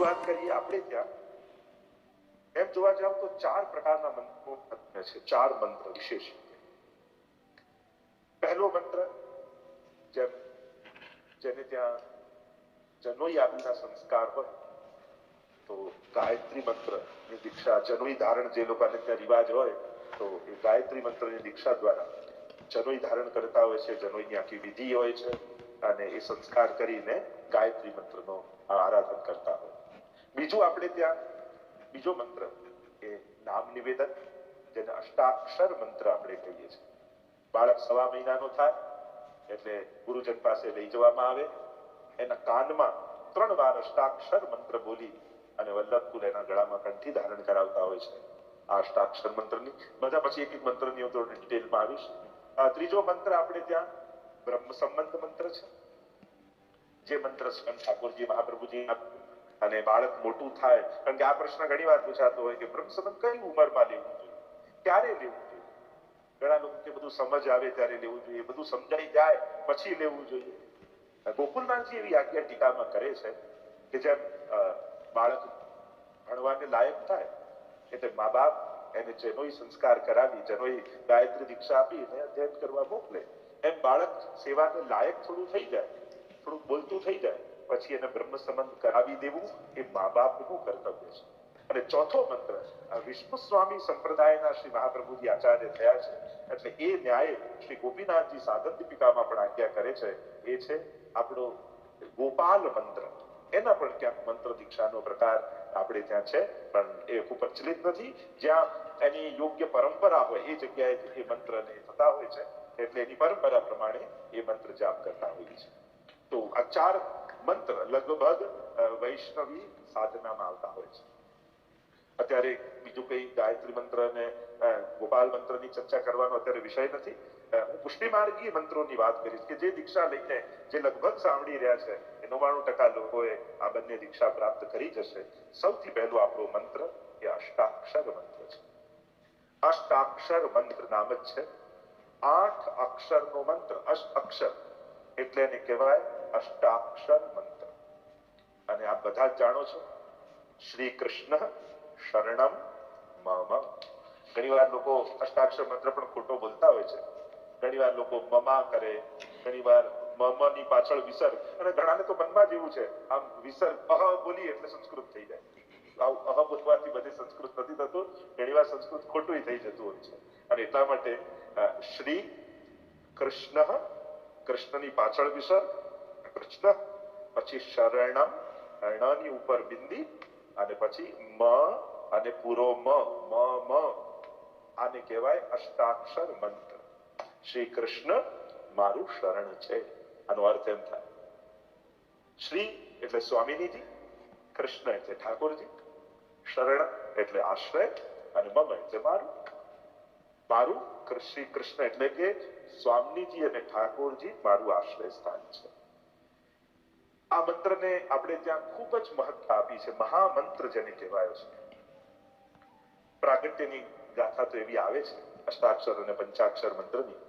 વાત કરીએ આપણે ત્યાં એમ જોવા જાવ તો 4 પ્રકારના મંત્રો છે, 4 મંત્ર વિશેષ. પહેલો મંત્ર જેને ત્યાં જનોઈ આદિના સંસ્કાર હોય તો ગાયત્રી મંત્રની દીક્ષા, જનોઈ ધારણ જે લોકોને ત્યાં રિવાજ હોય તો એ ગાયત્રી મંત્રની દીક્ષા દ્વારા જનોઈ ધારણ કરતા હોય છે. જનોઈની આખી વિધિ હોય છે અને એ સંસ્કાર કરીને ગાયત્રી મંત્રનો આરાધન કરતા હોય. બીજું આપણે ત્યાં બીજો મંત્ર એ નામ નિવેદન, જેને અષ્ટાક્ષર મંત્ર આપણે કહીએ છીએ. બાળક 1.5 મહિનાનો થાય એટલે ગુરુજન પાસે લઈ જવામાં આવે, એના કાનમાં 3 વાર અષ્ટાક્ષર મંત્ર બોલી અને વલ્લભકુલ એના ગળામાં કંઠી ધારણ કરાવતા હોય છે. આ અષ્ટાક્ષર મંત્રની બધા પછી એક મંત્રની હું થોડી ડિટેલમાં આવીશ. ત્રીજો મંત્ર આપણે ત્યાં બ્રહ્મ સંબંધ મંત્ર છે, જે મંત્ર સ્વયં ઠાકોરજી મહાપ્રભુજી અને બાળક મોટું થાય, કારણ કે આ પ્રશ્ન ઘણી વાર પૂછાતો હોય કે બ્રહ્મ સંબંધ કઈ ઉંમરમાં લેવું જોઈએ, ક્યારે લેવું જોઈએ. ઘણા લોકો કે બધું સમજ આવે ત્યારે લેવું જોઈએ, બધું સમજાઈ જાય પછી લેવું જોઈએ. ગોકુલનાથજી એવી આજ્ઞા ટીકામાં કરે છે કે જેમ બાળક ભણવાને લાયક થાય એટલે મા બાપ એને જનોઈ સંસ્કાર કરાવી, જનોઈ ગાયત્રી દીક્ષા આપી એને અધ્યયન કરવા મોકલે, એમ બાળક સેવાને લાયક થોડું થઈ જાય, થોડું બોલતું થઈ જાય પછી એને બ્રહ્મ સંબંધ કરાવી દેવું એ મા બાપનું કર્તવ્ય છે. અને ચોથો મંત્ર વિષ્ણુ સ્વામી સંપ્રદાયના શ્રી મહાપ્રભુજી આચાર્ય થયા છે એટલે એ ન્યાય શ્રી ગોપીનાથજી સાધન દીપિકામાં પણ આજ્ઞા કરે છે. એ છે આપણો ગોપાલ મંત્ર. એના પણ ક્યાંક મંત્ર દીક્ષાનો પ્રકાર આપણે ત્યાં છે, પણ એ ખૂબ પ્રચલિત નથી. જ્યાં એની યોગ્ય પરંપરા હોય એ જગ્યાએ એ મંત્રને થતા હોય છે, એટલે એની પરંપરા પ્રમાણે એ મંત્ર જાપ કરતા હોઈએ છે. તો આ 4 મંત્ર લગભગ વૈષ્ણવી સાધનામાં આવતા હોય છે. અત્યારે બીજું કઈ ગાયત્રી મંત્ર અને ગોપાલ મંત્રની ચર્ચા કરવાનો અત્યારે વિષય નથી. હું પુષ્ટિમાર્ગી મંત્રોની વાત કરીશ કે જે દીક્ષા લઈને જે લગભગ સાંભળી રહ્યા છે એ 99% લોકોએ આ બંને દીક્ષા પ્રાપ્ત કરી જશે. સૌથી પહેલો આપણો મંત્ર એ અષ્ટાક્ષર મંત્ર છે. અષ્ટાક્ષર મંત્ર નામ જ છે 8 અક્ષરનો મંત્ર. અક્ષર એટલે એને કહેવાય અષ્ટાક્ષર મંત્ર. અને આપ બધા જ જાણો છો શ્રી કૃષ્ણ શરણમ મમ. ઘણી વાર લોકો અષ્ટાક્ષર મંત્ર પણ ખોટો બોલતા હોય છે. ઘણી વાર લોકો મમા કરે, ઘણી વાર મમની પાછળ વિસર્ગ, અને ઘણાને તો મનમાં જેવું છે આમ વિસર્ગ બોલી એટલે સંસ્કૃત થઈ જાય. બોલવાથી બધે સંસ્કૃત નથી થતું, ઘણી વાર સંસ્કૃત ખોટું થઈ જતું હોય છે. અને એટલા માટે શ્રી કૃષ્ણ, કૃષ્ણની પાછળ વિસર્ગ કૃષ્ણ, પછી શરણમ, ની ઉપર બિંદી, અને પછી મ અને પૂરો મ આને કહેવાય અષ્ટાક્ષર મંત્ર. શ્રી કૃષ્ણ મારું શરણ છે. આનો અર્થ એમ થાય શ્રી એટલે સ્વામિનીજી, કૃષ્ણ એટલે ઠાકોરજી, શરણ એટલે આશ્રય, અને મમ એટલે મારું શ્રી કૃષ્ણ એટલે કે સ્વામીજી અને ઠાકોરજી મારું આશ્રય સ્થાન છે. આ મંત્રને આપણે ત્યાં ખૂબ જ મહત્તા આપી છે. મહામંત્ર જેને કહેવાયો છે. પ્રાગટ્યની ગાથા તો એવી આવે છે અષ્ટાક્ષર અને પંચાક્ષર મંત્રની.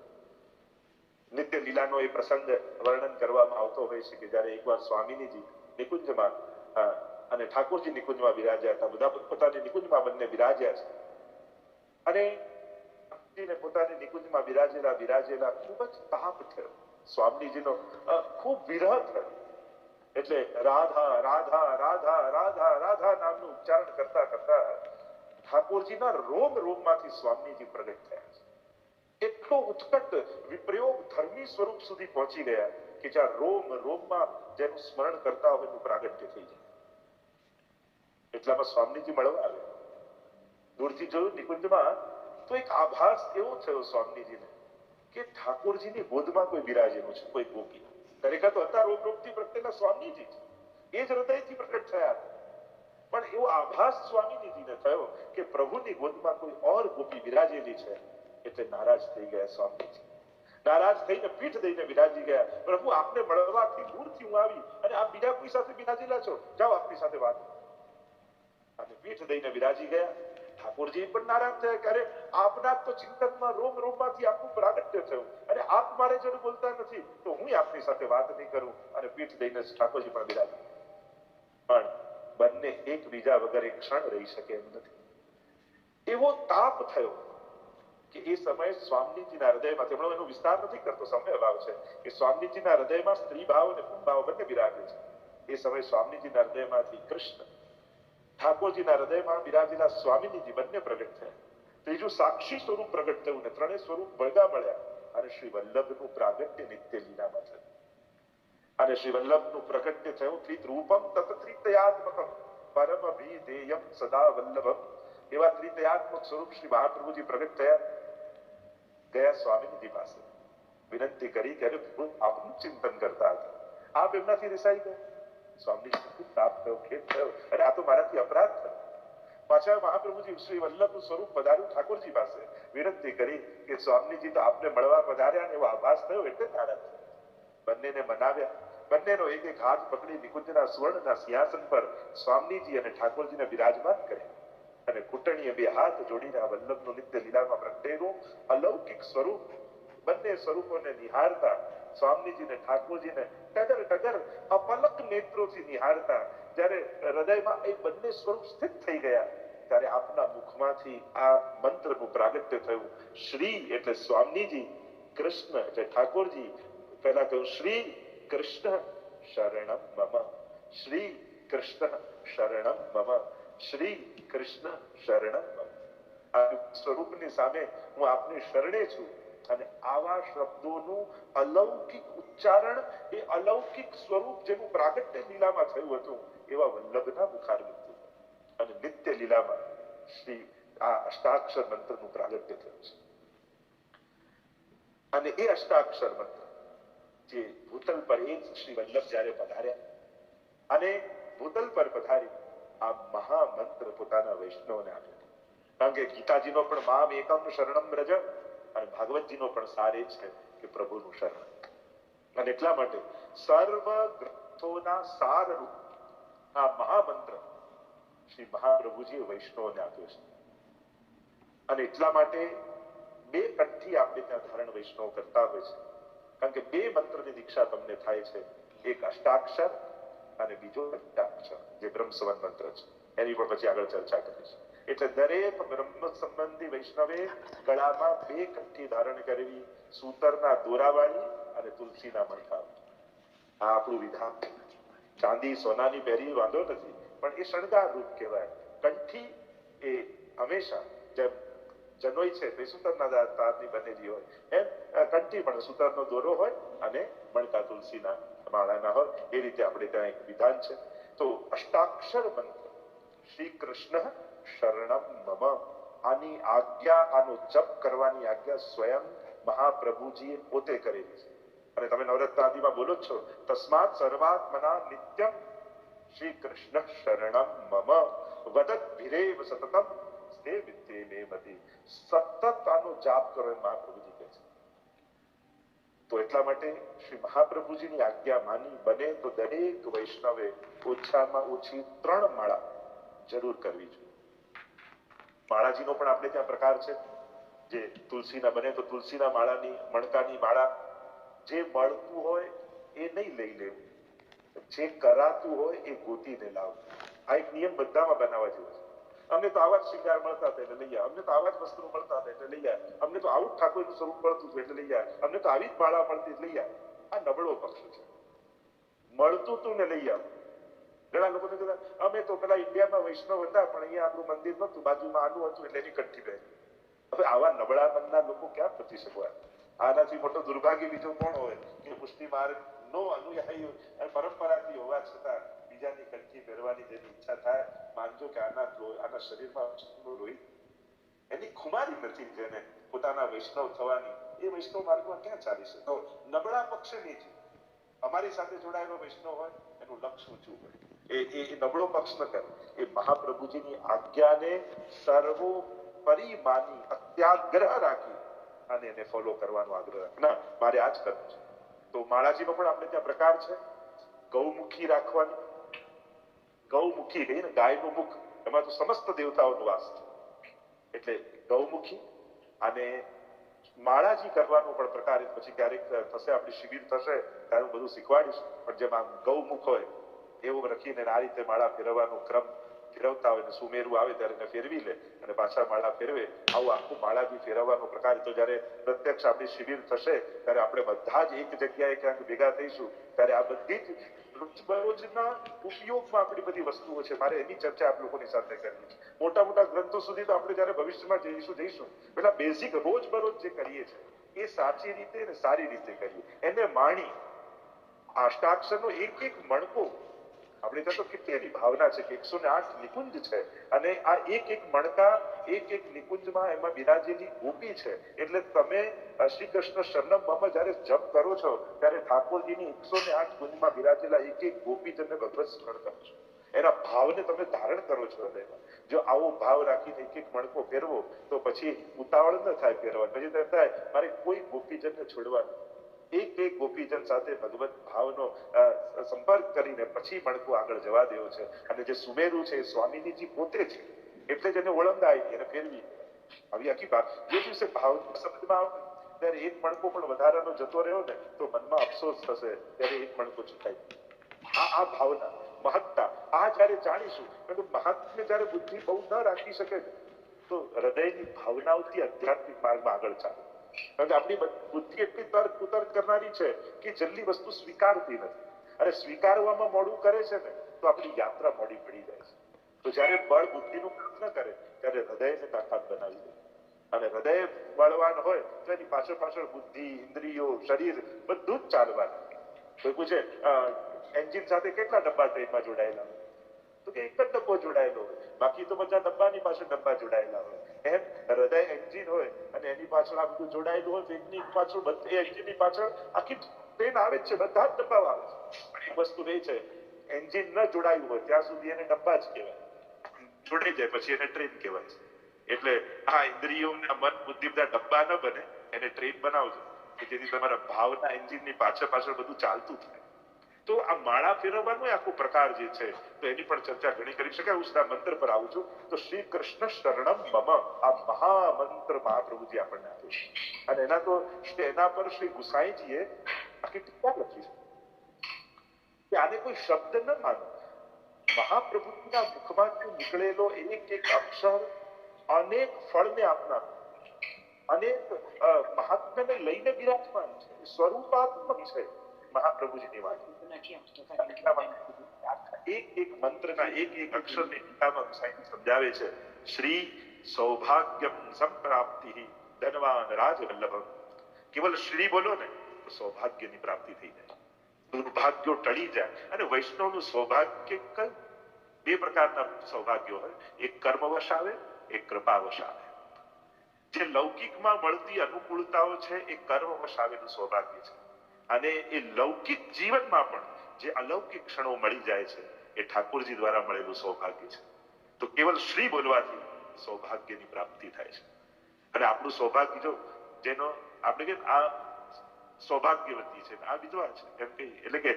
નિત્ય લીલાનો એ પ્રસંગ વર્ણન કરવામાં આવતો હોય છે કે જયારે એકવાર સ્વામીજી નિકુંજમાં અને ઠાકોરજી નિકુંજમાં બિરાજ્યા હતા. બધા પોતાની નિકુંજમાં બંને બિરાજ્યા છે અને પોતાની નિકુંજમાં બિરાજેલા ખૂબ જ તાપ થયો. સ્વામીજીનો ખૂબ વિરહ થયો. એટલે રાધા રાધા રાધા રાધા રાધા નામનું ઉચ્ચારણ કરતા કરતા ઠાકોરજીના રોમમાંથી સ્વામીજી પ્રગટ થયા છે. એટલો ઉત્કટ વિપ્રયોગ ધર્મી સ્વરૂપ સુધી પહોંચી ગયા કે જ્યાં રોમમાં જેનું સ્મરણ કરતા હોય એનું પ્રાગટ્ય થઈ જાય. એટલામાં સ્વામીજી મળવા આવ્યા. દૂરથી જોયું નિકુંજમાં તો એક આભાસ એવો થયો સ્વામીજીને કે ઠાકોરજીની ગોદમાં કોઈ બિરાજેલું છે, કોઈ ગોપી. ખરેખર તો હતા રોમથી પ્રગટેલા સ્વામીજી છે, એ જ હૃદયથી પ્રગટ થયા હતા. પણ એવો આભાસ સ્વામીજીને થયો કે પ્રભુની ગોદમાં કોઈ ઓર ગોપી બિરાજેલી છે. એટલે નારાજ થઈ ગયા સ્વામીજી. નારાજ થઈને પીઠ દઈને બિરાજી ગયા. પ્રભુ આપને મળવાથી દૂરથી હું આવી અને આપ બીજા કોઈ સાથે બિરાજેલા છો, જાઓ આપની સાથે વાત. અને પીઠ દઈને બિરાજી ગયા. ઠાકોરજી પણ નારાજ થયા કે અરે આપના તો ચિંતનમાં રોમમાંથી આપનું પ્રાગટ્ય થયું અને આપ મારે જોડે બોલતા નથી તો હું આપની સાથે વાત નહીં કરું. અને પીઠ દઈને ઠાકોરજી પણ બિરાજી. પણ બંને એકબીજા વગર એક ક્ષણ રહી શકે એમ નથી. એવો તાપ થયો કે એ સમયે સ્વામીજીના હૃદયમાં, તેમનો એનો વિસ્તાર નથી કરતો, સમય અભાવ છે, કે સ્વામીજીના હૃદયમાં સ્ત્રી ભાવ અને પું ભાવ બંને બિરાજે છે. એ સમયે સ્વામીજીના હૃદયમાંથી કૃષ્ણ, ઠાકોરજીના હૃદયમાં બિરાજેલા સ્વામીજી બંને પ્રગટ થયા. ત્રીજું સાક્ષી સ્વરૂપ પ્રગટ થયું ને ત્રણેય સ્વરૂપ ભેગા મળ્યા અને શ્રી વલ્લભનું પ્રાગટ્ય નિત્ય લીલામાં થયું. અને શ્રી વલ્લભનું પ્રગટ્ય થયું ત્રિરૂપમ તત્ત્રિતયાત્મકમ પરમ અભિધેયમ સદા વલ્લભમ. એવા ત્રિતયાત્મક સ્વરૂપ શ્રી મહાપ્રભુજી પ્રગટ થયા. ગયા સ્વામીજી પાસે વિનંતી કરી કે આપનું ચિંતન કરતા હતા, આપ એમનાથી રિસાઈ ગયા. સ્વામીજી ખૂબ તાપ થયો, ખેદ થયો, અને આ તો મારાથી અપરાધ થયો. પાછા મહાપ્રભુજી શ્રી વલ્લભનું સ્વરૂપ પધાર્યું ઠાકોરજી પાસે, વિનંતી કરી કે સ્વામીજી તો આપને મળવા પધાર્યા ને એવો આભાસ થયો એટલે નારાજ થયા. બંનેને મનાવ્યા. બંનેનો એક એક હાથ પકડી નિકુંજના સુવર્ણના સિંહાસન પર સ્વામીજી અને ઠાકોરજીને બિરાજમાન કર્યા અને કુટણીએ બે હાથ જોડીને આ વલ્લભનું નિત્ય લીલામાં પ્રગટેલું અલૌકિક સ્વરૂપ, બંને સ્વરૂપોને નિહાળતા સ્વામીજીને ઠાકોરજીને ટગર ટગર અપલક નેત્રોથી નિહાળતા જ્યારે હૃદયમાં એ બંને સ્વરૂપ સ્થિત થઈ ગયા ત્યારે આપના મુખમાંથી આ મંત્રનું પ્રાગટ્ય થયું. શ્રી એટલે સ્વામીજી, કૃષ્ણ એટલે ઠાકોરજી. પહેલા કહ્યું શ્રી કૃષ્ણ શરણમ મમ, શ્રી કૃષ્ણ શરણમ મમ, શ્રી કૃષ્ણ શરણમ મમ. આ સ્વરૂપની સામે હું આપની શરણે છું. અને આવા શબ્દોનું અલૌકિક ઉચ્ચારણ, એ અલૌકિક સ્વરૂપ જેનું પ્રાગટ્ય લીલામાં થયું હતું એવા વલ્લભના મુખારવિંદ અને નિત્ય લીલામાં શ્રી આ અષ્ટાક્ષર મંત્રનું પ્રાગટ્ય થયું છે. અને એ અષ્ટાક્ષર મંત્ર જે ભૂતલ પર એ શ્રી વલ્લભ જ્યારે પધાર્યા અને ભૂતલ પર પધારી આ મહામંત્ર પોતાના વૈષ્ણવને આપ્યો. કારણ કે ગીતાજીનો પણ મામ એકમ શરણમ વ્રજ અને ભાગવતજીનો પણ સાર એ છે કે પ્રભુનું શરણ. અને એટલા માટે સર્વ ગ્રંથોના સારરૂપ આ મહામંત્ર શ્રી મહાપ્રભુજીએ વૈષ્ણવને આપ્યો છે. અને એટલા માટે બે કંઠથી આપણે ત્યાં ધારણ વૈષ્ણવ કરતા હોય છે. કારણ કે બે મંત્રની દીક્ષા તમને થાય છે, એક અષ્ટાક્ષર અને બીજો પંચાક્ષર જે બ્રહ્મસવન મંત્ર છે. એની પણ પછી આગળ ચર્ચા કરીશું. એટલે દરેક બ્રહ્મ સંબંધી વૈષ્ણવે ગળામાં બે કંઠી ધારણ કરવી, સૂતરના દોરાવાળી અને તુલસીના મણકાવાળી. આ આપણું વિધાન. ચાંદી સોનાની પહેરી વાંધો નથી, પણ એ શણગાર રૂપ કહેવાય. કંઠી એ હંમેશા જેમ જનોઈ છે તે સૂતરના તારની બનેલી હોય એમ કંઠી પણ સૂતરનો દોરો હોય અને મણકા તુલસીના માળાના હોય. એ રીતે આપણે ત્યાં એક વિધાન છે. તો અષ્ટાક્ષર મંત્ર શ્રી કૃષ્ણ શરણમ મમ, આની આજ્ઞા, આનો જપ કરવાની આજ્ઞા સ્વયં મહાપ્રભુજીએ પોતે કરેલી છે. અને તમે નવરત્ન આદિમાં બોલો જ છો, તસ્માત સર્વાત્મના નિત્યમ શ્રી કૃષ્ણ શરણમ મમ વદત ભિરેવ સતતમ સ્તે વિદ્યે મે મતિ. સતત આનો જાપ કરો એમ મહાપ્રભુજી કહે છે. તો એટલા માટે શ્રી મહાપ્રભુજીની આજ્ઞા માની બને તો દરેક વૈષ્ણવે ઓછામાં ઓછી 3 માળા જરૂર કરવી જોઈએ. માળાજીનો પણ આપણે ત્યાં પ્રકાર છે. જે તુલસીના બને તો તુલસીના માળાની, મણકાની માળા. જે મળતું હોય એ નહીં લઈ લેવું, જે કરાતું હોય એ ગોતીને લાવવું. આ એક નિયમ બધામાં બનાવવા જેવો છે. અમને તો આવા જ શિંગાર મળતા હતા એટલે લઈ આવ્યા, અમને તો આવા જ વસ્ત્રો મળતા હતા એટલે લઈ આવ્યા, અમને તો આવું જ ઠાકોરનું સ્વરૂપ મળતું હતું એટલે લઈ આવ્યા, અમને તો આવી જ માળા મળતી એટલે લઈ આવ્યા. આ નબળો પક્ષ છે. મળતું તું ને લઈ આવ. ઘણા લોકોને કહેતા અમે તો પેલા ઇન્ડિયામાં વૈષ્ણવ હતા પણ અહીંયા આપણું મંદિર નતું, બાજુમાં આનું હતું એટલે એની કંઠી પહેરી. હવે આવા નબળા મનના લોકો ક્યાં પચી શકવા? આનાથી મોટો દુર્ભાગ્ય બીજો કોણ હોય કે પુષ્ટિ માર્ગ નો અનુયાયી અને પરંપરાથી હોવા છતાં બીજાની કંઠી પહેરવાની જેની ઈચ્છા થાય, માનજો કે આના શરીરમાં લોહી એની ખુમારી નથી, જેને પોતાના વૈષ્ણવ થવાની, એ વૈષ્ણવ માર્ગમાં ક્યાં ચાલી શકે? તો નબળા પક્ષની છે. અમારી સાથે જોડાયેલો વૈષ્ણવ હોય એનું લક્ષ્ય ઊંચું હોય. એ નબળો પક્ષ ન કરે. એ મહાપ્રભુજીની આજ્ઞાને સર્વોપરી માની અત્યાગ્રહ રાખી અને એને ફોલો કરવાનો આગ્રહ રાખ. ના, મારે આ જ કરવું છે. તો માળાજીનો પણ આપણે ત્યાં પ્રકાર છે. ગૌમુખી રાખવાની. ગૌમુખી કહીએ ને, ગાયનું મુખ, એમાં તો સમસ્ત દેવતાઓનો વાસ છે. એટલે ગૌમુખી. અને માળાજી કરવાનો પણ પ્રકાર પછી ક્યારેક થશે, આપણી શિબિર થશે ત્યારે હું બધું શીખવાડીશ. પણ જેમાં ગૌમુખ હોય એવું લખીને આ રીતે માળા ફેરવવાનો ક્રમ ફેરવતા હોય, સુમેરું આવે ત્યારે એને ફેરવી લે અને પાછા માળા ફેરવે. આવું આખું માળા બી ફેરવવાનો પ્રકાર. તો જયારે પ્રત્યક્ષ આપણી શિબિર થશે ત્યારે આપણે બધા જ એક જગ્યાએ ક્યાંક ભેગા થઈશું ત્યારે આ બધી જ રોજબરોજના ઉપયોગમાં આપણી બધી વસ્તુઓ છે, મારે એની ચર્ચા આપ લોકોની સાથે કરવી છે. મોટા મોટા ગ્રંથો સુધી તો આપણે જયારે ભવિષ્યમાં જઈશું પેલા બેઝિક રોજબરોજ જે કરીએ છીએ એ સાચી રીતે અને સારી રીતે કરીએ, એને માણી અષ્ટાક્ષરનો એક એક મણકો. આપણે ત્યાં તો કેટલી એની ભાવના છે કે 108 નિકુંજ છે અને આ એક એક મણકા એક એક નિકુંજમાં એમાં બિરાજેલી ગોપી છે. એટલે તમે શ્રી કૃષ્ણ શરણમ મમ જયારે જપ કરો છો ત્યારે ઠાકોરજીની 108 કુંજમાં બિરાજેલા એક એક ગોપીજનને ભગવત સ્મરણ કરો છો, એના ભાવને તમે ધારણ કરો છો હૃદયમાં. જો આવો ભાવ રાખીને એક એક મણકો ફેરવો તો પછી ઉતાવળ ન થાય ફેરવા, પછી તેમ થાય મારે કોઈ ગોપીજનને છોડવાનું, એક એક ગોપીજન સાથે ભગવત ભાવનો સંપર્ક કરીને પછી મણકો આગળ જવા દેવો છે. અને જે સુમેરુ છે એ સ્વામીજી પોતે છે, એટલે જ એને ઓળંગાય એને ફેરવી. આવી આખી વાત જે દિવસે ભાવ સમજમાં આવે ત્યારે એક મણકો પણ વધારાનો જતો રહ્યો ને તો મનમાં અફસોસ થશે, ત્યારે એક મણકો ચૂકાય. આ ભાવના મહત્તા આ જયારે જાણીશું, મહાત્મ્ય જયારે બુદ્ધિ બહુ ન રાખી શકે તો હૃદયની ભાવનાઓથી આધ્યાત્મિક માર્ગમાં આગળ ચાલે. કારણ કે આપણી બુદ્ધિ એટલી તર્ક કુતર્ક કરનારી છે કે જલ્દી વસ્તુ સ્વીકારતી નથી, અને સ્વીકારવામાં મોડું કરે છે ને તો આપણી યાત્રા મોડી પડી જાય છે. તો જયારે બળ બુદ્ધિનું કામ ન કરે ત્યારે હૃદયને તાકાત બનાવી દે, અને હૃદય બળવાન હોય તો એની પાછળ પાછળ બુદ્ધિ, ઇન્દ્રિયો, શરીર બધું જ ચાલવાનું. કોઈ પૂછે એન્જિન સાથે કેટલા ડબ્બા ટ્રેનમાં જોડાયેલા હોય, તો કે એક જ ડબ્બો જોડાયેલો હોય, બાકી તો બધા ડબ્બાની પાછળ ડબ્બા જોડાયેલા હોય. એમ હૃદય એન્જિન હોય અને એની પાછળ આ બધું જોડાયેલું હોય, એની પાછળ બધી એન્જિનની પાછળ આખી ટ્રેન આવે છે, બધા જ ડબ્બા આવે છે. પણ એક વસ્તુ એ છે એન્જિન ન જોડાયું હોય ત્યાં સુધી એને ડબ્બા જ કહેવાય, જોડાઈ જાય પછી એને ટ્રેન કહેવાય છે. એટલે આ ઇન્દ્રિયો મન બુદ્ધિ બધા ડબ્બા ન બને, એને ટ્રેન બનાવજો કે જેથી તમારા ભાવના એન્જિનની પાછળ પાછળ બધું ચાલતું થાય. તો આ માળા ફેરવવાનો આખો પ્રકાર જે છે તો એની પણ ચર્ચા ઘણી કરી શકાય. હું સીધા મંત્ર પર આવું છું. તો શ્રી કૃષ્ણ શરણમ મમ આ મહામંત્ર મહાપ્રભુજી આપણને આપ્યું છે, અને એના પર શ્રી ગુસાઈજીએ આખી ટીકા લખી છે. આને કોઈ શબ્દ ન માનો, મહાપ્રભુજીના મુખમાંથી નીકળેલો એક એક અક્ષર અનેક ફળને આપનાર, અનેક મહાત્મ્યને લઈને બિરાજમાન છે, સ્વરૂપાત્મક છે મહાપ્રભુજીની વાણી. એક એક મંત્રના એક એક અક્ષરની ટીકામાં સમજાવે છે શ્રી સૌભાગ્યમ સંપ્રાપ્તિ ધનવાન રાજવલ્લભમ. કેવલ શ્રી બોલો ને તો સૌભાગ્યની પ્રાપ્તિ થઈ જાય, દુર્ભાગ્યો ટળી જાય. અને વૈષ્ણવનું સૌભાગ્ય કયું? બે પ્રકારના સૌભાગ્યો હોય, એક કર્મવશ આવે, એક કૃપાવશ આવે. જે લૌકિકમાં મળતી અનુકૂળતાઓ છે એ કર્મવશ આવેલું સૌભાગ્ય છે, અને એ લૌકિક જીવનમાં પણ જે અલૌકિક ક્ષણો મળી જાય છે એ ઠાકોરજી દ્વારા મળેલું સૌભાગ્ય છે. તો કેવલ શ્રી બોલવાથી સૌભાગ્યની પ્રાપ્તિ થાય છે. અને આપણું સૌભાગ્ય જો જેનો આપણે કે આ સૌભાગ્યવતી છે, આ વિધવા છે એમ કહીએ, એટલે કે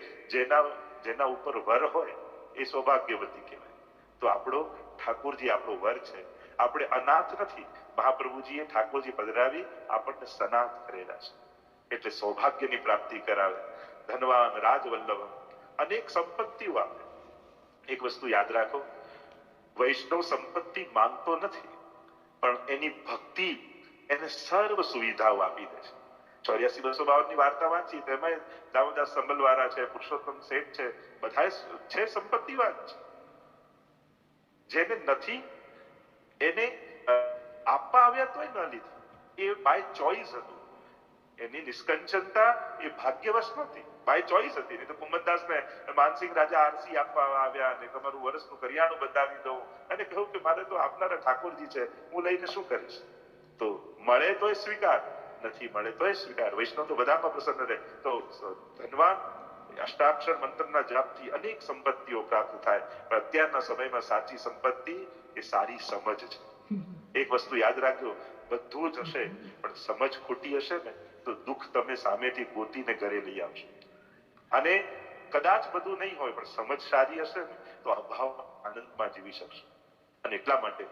જેના ઉપર વર હોય એ સૌભાગ્યવતી કહેવાય. તો આપણો ઠાકોરજી આપણો વર છે, આપણે અનાથ નથી. મહાપ્રભુજીએ ઠાકોરજી પધરાવી આપણને સનાથ કરેલા છે, એટલે સૌભાગ્યની પ્રાપ્તિ કરાવે. ધનવાન રાજવલ્લભ અનેક સંપત્તિઓ આપે. એક વસ્તુ યાદ રાખો, વૈષ્ણવ સંપત્તિ માંગતો નથી, પણ એની ભક્તિ એને સર્વ સુવિધાઓ આપી દે છે. 84-252 ની વાર્તા વાંચી તેમાં દામોદાસ સંબલવાળા છે, પુરુષોત્તમ શેઠ છે, બધા છે સંપત્તિવાન છે. જેને નથી એને આપવા આવ્યા તોય ન લીધું, એ બાય ચોઈસ હતું. એની નિષ્કંચનતા એ ભાગ્યવશ નહોતી, બાય ચોઈસ હતી. નહીં તો કુમદદાસને માનસિંહ રાજા આરસી આપવા આવ્યા અને તમારું વર્ષનું કરિયાણું બતાવી દઉં અને કહ્યું કે મારે તો આપનારા ઠાકોરજી છે, હું લઈને શું કરીશ. તો મળે તોય સ્વીકાર, નથી મળે તોય સ્વીકાર. વૈષ્ણવ તો બધામાં પ્રસન્ન રહે. તો ધનવાન અષ્ટાક્ષર મંત્રના જાપથી અનેક સંપત્તિઓ પ્રાપ્ત થાય, પણ અત્યારના સમયમાં સાચી સંપત્તિ એ સારી સમજ છે. એક વસ્તુ યાદ રાખજો, બધું જ હશે પણ સમજ ખોટી હશે ને તો દુઃખ તમે સામેથી ગોતીને ઘરે લઈ આવશો. અને કદાચ બધું નહીં હોય પણ સમજ સારી હશે ને તો અભાવ આનંદમાં જીવી શકશો. અને એટલા માટે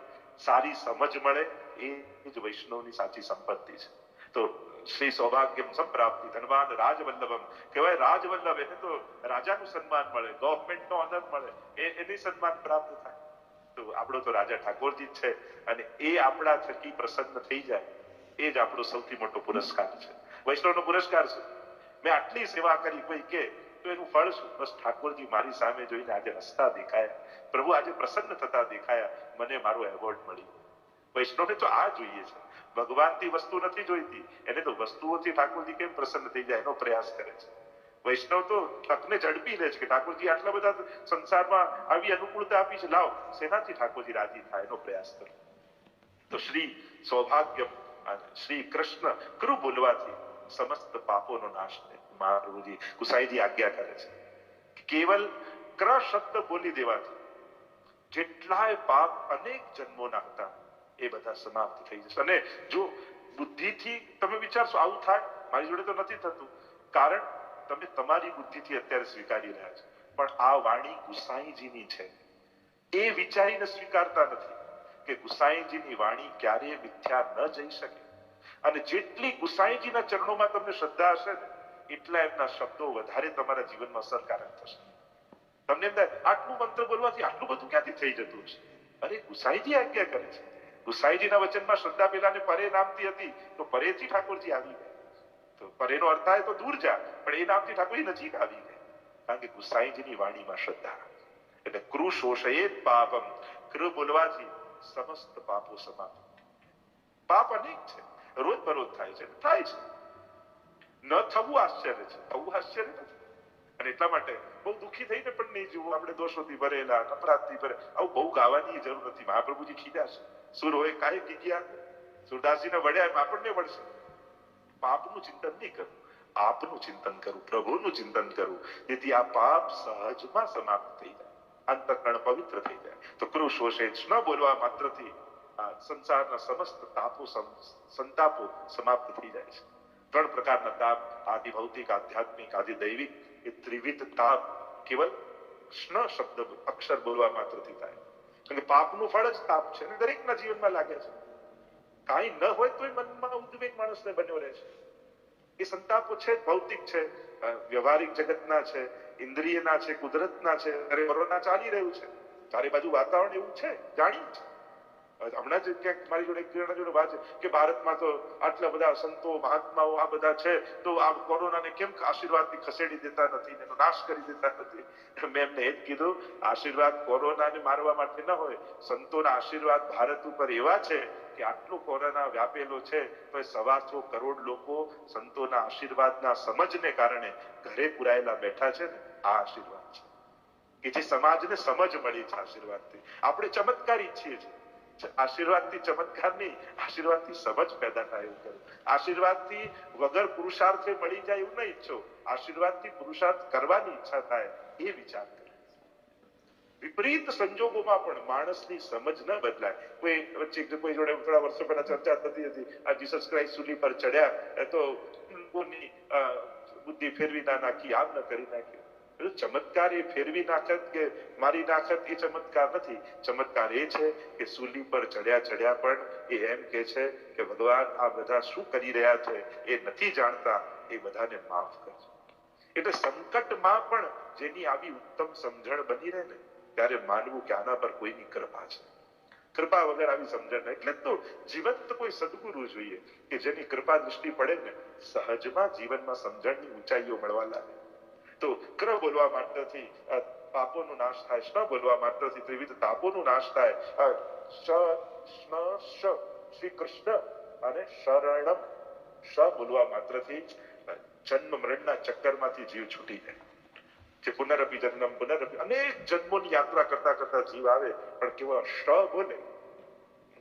સારી સમજ મળે એ જ વૈષ્ણવની સાચી સંપત્તિ છે. તો શ્રી સૌભાગ્યમ સંપ્રાપ્તિ ધનવાન રાજવલ્લભમ કહેવાય. રાજવલ્લભ એને તો રાજાનું સન્માન મળે, ગવર્મેન્ટનો ઓનર મળે, એની સન્માન પ્રાપ્ત થાય. તો આપણો તો રાજા ઠાકોરજી જ છે અને એ આપણા થકી પ્રસન્ન થઈ જાય એ જ આપણો સૌથી મોટો પુરસ્કાર છે. વૈષ્ણવનો પુરસ્કાર છે. મેં આટલી સેવા કરી કોઈ કે તો એનું ફળ શું? બસ ઠાકોરજી મારી સામે જોઈને આજે હસતા દેખાયા, પ્રભુ આજે પ્રસન્ન થતા દેખાયા, મને મારો એવોર્ડ મળી. વૈષ્ણવને તો આ જોઈએ છે. ભગવાનથી વસ્તુ નથી જોઈતી, એને તો વસ્તુઓથી ઠાકોરજી કેમ પ્રસન્ન થઈ જાય એનો પ્રયાસ કરે છે. વૈષ્ણવ તો તકને ઝડપી લે છે કે ઠાકોરજી આટલા બધા સંસારમાં આવી અનુકૂળતા આપી છે, લાવ શેનાથી ઠાકોરજી રાજી થાય એનો પ્રયાસ કરો. તો શ્રી સૌભાગ્ય શ્રી કૃષ્ણ કૃ બોલવાથી સમસ્ત પાપોનો નાશ થાય. મહાપ્રભુજી ગુસાઈજી આજ્ઞા કરે છે કેવલ ક્ર શબ્દ બોલી દેવાથી જેટલાય પાપ અનેક જન્મોના હતા એ બધા સમાપ્ત થઈ જશે. અને જો બુદ્ધિથી તમે વિચારશો આવું થાય, મારી જોડે તો નથી થતું, કારણ તમે તમારી બુદ્ધિથી અત્યારે સ્વીકારી રહ્યા છો, પણ આ વાણી ગુસાઈજીની છે. એ વિચારીને સ્વીકારતા નથી કે ગુસાઈજીની વાણી ક્યારેય મિથ્યા ન જઈ શકે. અને જેટલી ગુસાઈજીના ચરણોમાં તમને શ્રદ્ધા હશે ને એટલા એમના શબ્દો વધારે તમારા જીવનમાં અસરકારક થશે. તમને એમ થાય આટલું મંત્ર બોલવાથી આટલું બધું ક્યાંથી થઈ જતું છે? અરે ગુસાઈજી આજ્ઞા કરે છે. ગુસાઈજીના વચનમાં શ્રદ્ધા પેલાને પરે નામથી હતી તો પરેથી ઠાકોરજી આવી ગયા. તો પરેનો અર્થ થાય તો દૂર જા, પણ એ નામથી ઠાકોરજી નજીક આવી ગયા, કારણ કે ગુસાઈજીની વાણીમાં શ્રદ્ધા. એટલે કૃ શોષયેત પાપમ, કૃ બોલવાથી સમસ્ત પાપો સમાપ્ત. પાપ અનેક છે, રોજ બરોજ થાય છે, થાય છે. ન થવું આશ્ચર્ય છે, થવું આશ્ચર્ય નથી. અને એટલા માટે બહુ દુઃખી થઈને પણ નહીં જોવું આપણે દોષોથી ભરેલા, નફરતથી ભરે. આવું બહુ ગાવાની જરૂર નથી. મહાપ્રભુજી ખીજા છે, સુર હોય કાંઈ કીધ્યા, સુરદાસજીને વળ્યા આપણને વળશે. પાપનું ચિંતન નહીં કરવું, આપનું ચિંતન કરવું, પ્રભુનું ચિંતન કરવું, જેથી આ પાપ સહજમાં સમાપ્ત થઈ જાય, અંતઃકરણ પવિત્ર થઈ જાય. તો કૃ શોષે ન બોલવા માત્રથી આ સંસારના સમસ્ત તાપો સંતાપો સમાપ્ત થઈ જાય છે. 3 પ્રકારના તાપ, આદિ ભૌતિક, આધ્યાત્મિક, આદિ દૈવિક, એ ત્રિવિધ તાપ કેવલ સ્ન શબ્દ અક્ષર બોલવા માત્રથી થાય. કારણ કે પાપનું ફળ જ તાપ છે અને દરેકના જીવનમાં લાગે છે. કાંઈ ન હોય તોય મનમાં ઉદ્વેગ માણસને બન્યો રહે છે. એ સંતાપો છે, ભૌતિક છે, વ્યવહારિક જગતના છે, ઇન્દ્રિયના છે, કુદરતના છે. કોરોના ચાલી રહ્યું છે, ચારે બાજુ વાતાવરણ એવું છે, જાણ્યું છે. હમણાં જ ક્યાંક મારી જોડે વાત છે કે ભારતમાં તો આટલા બધા સંતો મહાત્માઓ આ બધા છે, તો આ કોરોનાને કેમ આશીર્વાદથી ખસેડી દેતા નથી, એનો નાશ કરી દેતા નથી. મેં એમને એ જ કીધું, આશીર્વાદ કોરોનાને મારવા માટે ન હોય, સંતોના આશીર્વાદ ભારત ઉપર એવા છે કે આટલો કોરોના વ્યાપેલો છે તો 125 કરોડ લોકો સંતોના આશીર્વાદના સમજને કારણે ઘરે પુરાયેલા બેઠા છે ને, આ આશીર્વાદ છે કે જે સમાજને સમજ મળી છે. આશીર્વાદથી આપણે ચમત્કારી છીએ છીએ. આશીર્વાદથી ચમત્કાર નહીં, આશીર્વાદથી સમજ પેદા થાય એવું કરું. આશીર્વાદથી વગર પુરુષાર્થે મળી જાય એવું નહીં ઈચ્છો, આશીર્વાદથી પુરુષાર્થ કરવાની ઈચ્છા થાય એ વિચાર કરે. વિપરીત સંજોગોમાં પણ માણસની સમજ ન બદલાય. કોઈ વચ્ચે કોઈ જોડે થોડા વર્ષો પહેલા ચર્ચા થતી હતી, આ જીસસ ક્રાઇસ્ટ સૂલી પર ચડ્યા તો લોકોની બુદ્ધિ ફેરવી ના નાખી, આમ ન કરી નાખ્યું. ચમત્કાર એ ફેરવી નાખત કે મારી નાખત એ ચમત્કાર નથી. ચમત્કાર એ છે કે સૂલી પર ચડ્યા પણ એ એમ કે છે કે ભગવાન આ બધા શું કરી રહ્યા છે એ નથી જાણતા, એ બધાને માફ કરજો. એટલે સંકટમાં પણ જેની આવી ઉત્તમ સમજણ બની રહે ને, ત્યારે માનવું કે આના પર કોઈની કૃપા છે. કૃપા વગર આવી સમજણ, એટલે તો જીવંત કોઈ સદગુરુ જોઈએ કે જેની કૃપા દૃષ્ટિ પડે ને, સહજમાં જીવનમાં સમજણની ઊંચાઈઓ મળવા લાગે. તો ક્ર બોલવા માત્રથી પાપોનો નાશ થાય, શ બોલવા માત્રથી ત્રિવિધ તાપોનો નાશ થાય. શ્રી કૃષ્ણ અને શરણમ, શ બોલવા માત્રથી જન્મ મરણના ચક્કરમાંથી જીવ છૂટી જાય. જે પુનરપી જન્મ પુનરપી અનેક જન્મોની યાત્રા કરતા કરતા જીવ આવે, પણ કેવળ શ બોલે.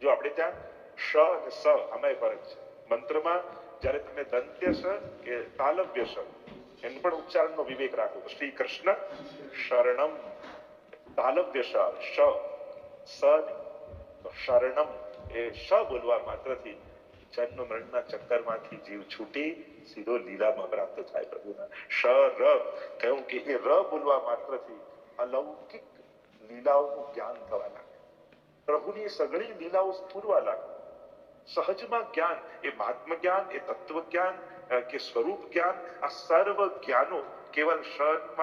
જો આપણે ત્યાં શ અને સ આમાંય ફરક છે. મંત્રમાં જયારે તમે દંત્ય શ કે તાલવ્ય શ એનું પણ ઉચ્ચારણનો વિવેક રાખો. તો શ્રી કૃષ્ણ શરણમ, તાલવ્ય શ, સ શરણમ, એ શ બોલવા માત્રથી જન્મ મરણના ચક્કરમાંથી જીવ છૂટી સીધો લીલામાં પ્રાપ્ત થાય પ્રભુના. શ ર કહ્યું કે એ ર બોલવા માત્રથી અલૌકિક લીલાઓનું જ્ઞાન થવા લાગે, પ્રભુની સઘળી લીલાઓ સ્ફુરવા લાગે. સહજમાં જ્ઞાન, એ મહાત્મ જ્ઞાન, એ તત્વ જ્ઞાન કે સ્વરૂપ જ્ઞાન, આ સર્વ જ્ઞાનો કેવલ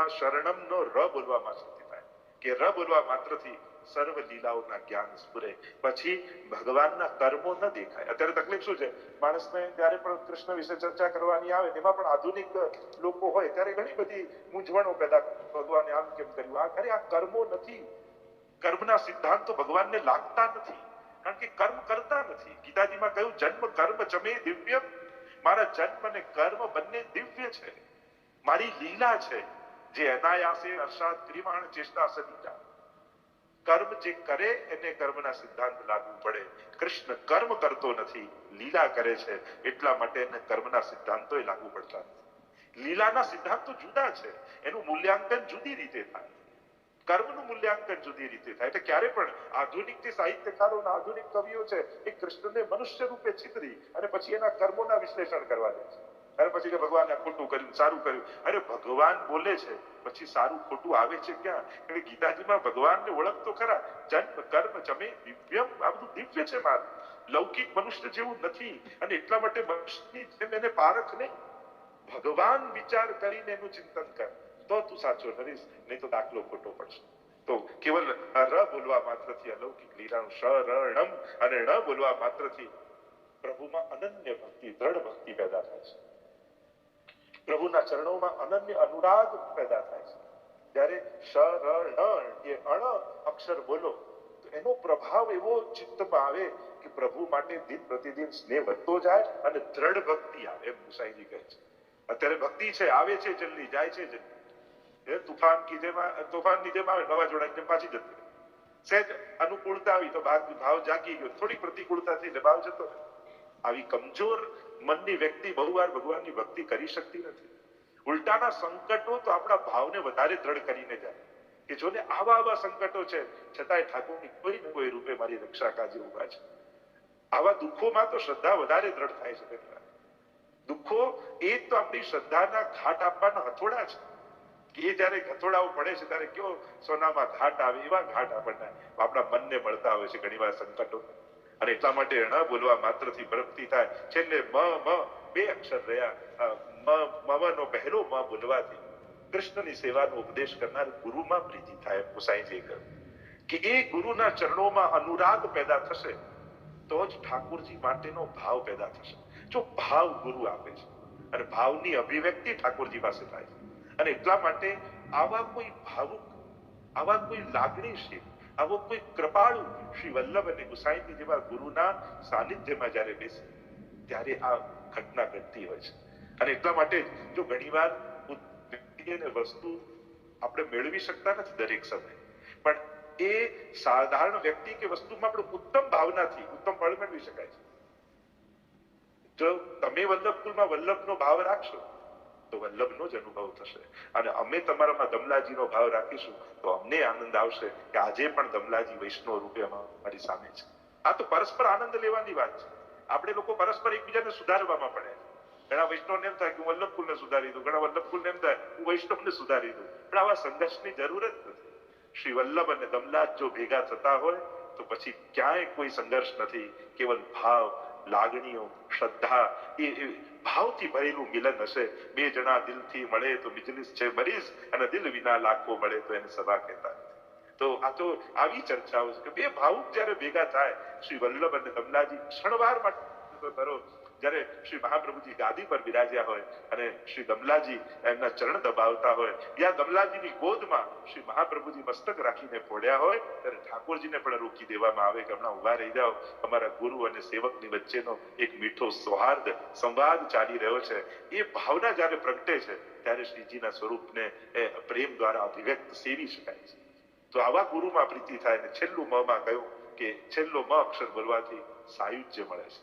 શરણમનો ર બોલવામાં સિદ્ધ થાય કે ર બોલવા માત્રથી સર્વ લીલાઓના જ્ઞાન સ્ફુરે. પછી ભગવાનના કર્મો ન દેખાય. અત્યારે તકલીફ શું છે, માણસને જ્યારે પણ કૃષ્ણ વિશે ચર્ચા કરવાની આવે એમાં પણ આધુનિક લોકો હોય ત્યારે ઘણી બધી મૂંઝવણો પેદા, ભગવાને આમ કેમ કર્યું, આ ખરે આ કર્મો નથી. કર્મના સિદ્ધાંતો ભગવાનને લાગતા નથી, કારણ કે કર્મ કરતા નથી. ગીતાજીમાં કહ્યું જન્મ કર્મ ચમે દિવ્યમ, મારા જન્મ અને કર્મ બંને દિવ્ય છે, મારી લીલા છે જે અનાયાસે અર્ષાદ ક્રિમાણ ચેષ્ટા સદીજા. કર્મ જે કરે એને કર્મના સિદ્ધાંત લાગુ પડે. કૃષ્ણ કર્મ કરતો નથી, લીલા કરે છે, એટલા માટે એને કર્મના સિદ્ધાંતો લાગુ પડતા નથી. લીલાના સિદ્ધાંતો જુદા છે, એનું મૂલ્યાંકન જુદી રીતે થાય, કર્મનું મૂલ્યાંકન જુદી રીતે થાય. એટલે ક્યારે પણ આધુનિક જે સાહિત્યકારો અને આધુનિક કવિઓ છે એ કૃષ્ણને મનુષ્ય રૂપે ચિતરી અને પછી એના કર્મોના વિશ્લેષણ કરવા દે છે. અરે પછી કે ભગવાને ખોટું કર્યું, સારું કર્યું. અરે ભગવાન બોલે છે પછી સારું ખોટું આવે છે ક્યાં? એટલે ગીતાજીમાં ભગવાનને ઓળખતો ખરા. જન્મ કર્મ ચમે દિવ્યમ, આ બધું દિવ્ય છે મારું, લૌકિક મનુષ્ય જેવું નથી. અને એટલા માટે મનુષ્યની જેમ એને પારખ નહીં, ભગવાન વિચાર કરીને એનું ચિંતન કર તો તું સાચો ઠરીશ, નહીં તો દાખલો ખોટો પડશે. તો કેવલ ર બોલવા માત્રથી અલૌકિક લીલાનું શરણમ અને ણ બોલવા માત્રથી પ્રભુમાં અનન્ય ભક્તિ, દ્રઢ ભક્તિ પેદા થાય છે. પ્રભુના ચરણોમાં અનન્ય અનુરાગ પેદા થાય છે. જ્યારે શરણ એ અણ અક્ષર બોલો તો એનો પ્રભાવ એવો ચિત્તમાં આવે કે પ્રભુ માટે દિન પ્રતિદિન સ્નેહ વધતો જાય અને દ્રઢ ભક્તિ આવે. એમ ગુસાઈજી કહે છે અત્યારે ભક્તિ છે, આવે છે જલ્દી, જાય છે જલ્દી. એ તોફાનની જેમ આવે, નવા જોડાની જેમ પાછી જતી. સહેજ અનુકૂળતા આવી તો ભાવ જાગી ગયો, થોડી પ્રતિકૂળતા થઈ ભાવ જતો. આવી કમજોર મનની વ્યક્તિ બહુ વાર ભગવાનની ભક્તિ કરી શકતી નથી. ઉલટાના સંકટો તો આપણા ભાવને વધારે દ્રઢ કરીને જાય કે જોને આવા સંકટો છે છતાંય ઠાકોરની કોઈ ને કોઈ રૂપે મારી રક્ષા કાજે ઉભા છે. આવા દુઃખોમાં તો શ્રદ્ધા વધારે દ્રઢ થાય છે. દુઃખો એ તો આપણી શ્રદ્ધાના ઘાટ આપવાના હથોડા છે કે એ જયારે હથોડાઓ પડે છે ત્યારે કેવો સોનામાં ઘાટ આવે, એવા ઘાટ આપણને આપણા મનને મળતા હોય છે ઘણી વાર સંકટો. અને એટલા માટે ન બોલવા માત્રથી ભક્તિ થાય. છેલ્લે બે અક્ષર રહ્યા, મનો પહેલો મ બોલવાથી કૃષ્ણની સેવાનો ઉપદેશ કરનાર ગુરુમાં પ્રીતિ થાય. ગુસાઈજીએ કહ્યું કે એ ગુરુના ચરણોમાં અનુરાગ પેદા થશે તો જ ઠાકોરજી માટેનો ભાવ પેદા થશે. જો ભાવ ગુરુ આપે છે અને ભાવની અભિવ્યક્તિ ઠાકોરજી પાસે થાય છે. અને એટલા માટે આવા કોઈ ભાવુક, આવા કોઈ લાગણીશીલ, આવો કોઈ કૃપાળુ શ્રી વલ્લભ અને ગુસાઈજી જેવા ગુરુના સાનિધ્યમાં જયારે બેસે ત્યારે આ ઘટના ઘટતી હોય છે. અને એટલા માટે જો ઘણીવાર વસ્તુ આપણે મેળવી શકતા નથી દરેક સમય, પણ એ સાધારણ વ્યક્તિ કે વસ્તુમાં આપણે ઉત્તમ ભાવનાથી ઉત્તમ ફળ મેળવી શકાય છે. જો તમે વલ્લભકુલમાં વલ્લભનો ભાવ રાખશો તો વલ્લભનો જ અનુભવ થશે. અને અમે તમારામાં દમલાજીનો ભાવ રાખીશું તો અમને આનંદ આવશે કે આજે પણ દમલાજી વૈષ્ણવ રૂપે અમારી સામે છે. આ તો પરસ્પર આનંદ લેવાની વાત છે. આપણે લોકો પરસ્પર એકબીજાને સુધારવામાં પડે. ઘણા વૈષ્ણવને એમ થાય કે હું વલ્લભકુલને સુધારી દઉં, ઘણા વલ્લભકુલને એમ થાય હું વૈષ્ણવને સુધારી દઉં. પણ આવા સંઘર્ષની જરૂર જ નથી. શ્રી વલ્લભ અને દમલાજ જો ભેગા થતા હોય તો પછી ક્યાંય કોઈ સંઘર્ષ નથી. કેવલ ભાવ, લાગણીઓ, શ્રદ્ધા, એ ભાવથી ભરેલું મિલન હશે. બે જણા દિલથી મળે તો બિજલીસ છે મરીઝ, અને દિલ વિના લાખો મળે તો એને સભા કહેતા. તો આ તો આવી ચર્ચાઓ છે કે બે ભાવુક જયારે ભેગા થાય, શ્રી વલ્લભ અને દમલાજી ક્ષણવાર માટે કરો, જયારે શ્રી મહાપ્રભુજી ગાદી પર બિરાજ્યા હોય અને શ્રી દમલાજી એમના ચરણ દબાવતા હોય, યા દમલાજીની ગોદમાં શ્રી મહાપ્રભુજી મસ્તક રાખીને ફોડ્યા હોય, ત્યારે ઠાકોરજીને પણ રોકી દેવામાં આવે કે હમણાં ઉભા રહી જાઓ, અમારા ગુરુ અને સેવકની વચ્ચેનો એક મીઠો સંવાદ ચાલી રહ્યો છે. એ ભાવના જયારે પ્રગટે છે ત્યારે શ્રીજીના સ્વરૂપને પ્રેમ દ્વારા અભિવ્યક્ત સેવી શકાય છે. તો આવા ગુરુમાં પ્રીતિ થાય. ને છેલ્લું માં કહ્યું કે છેલ્લો મ અક્ષર બોલવાથી સાયુજ્ય મળે છે.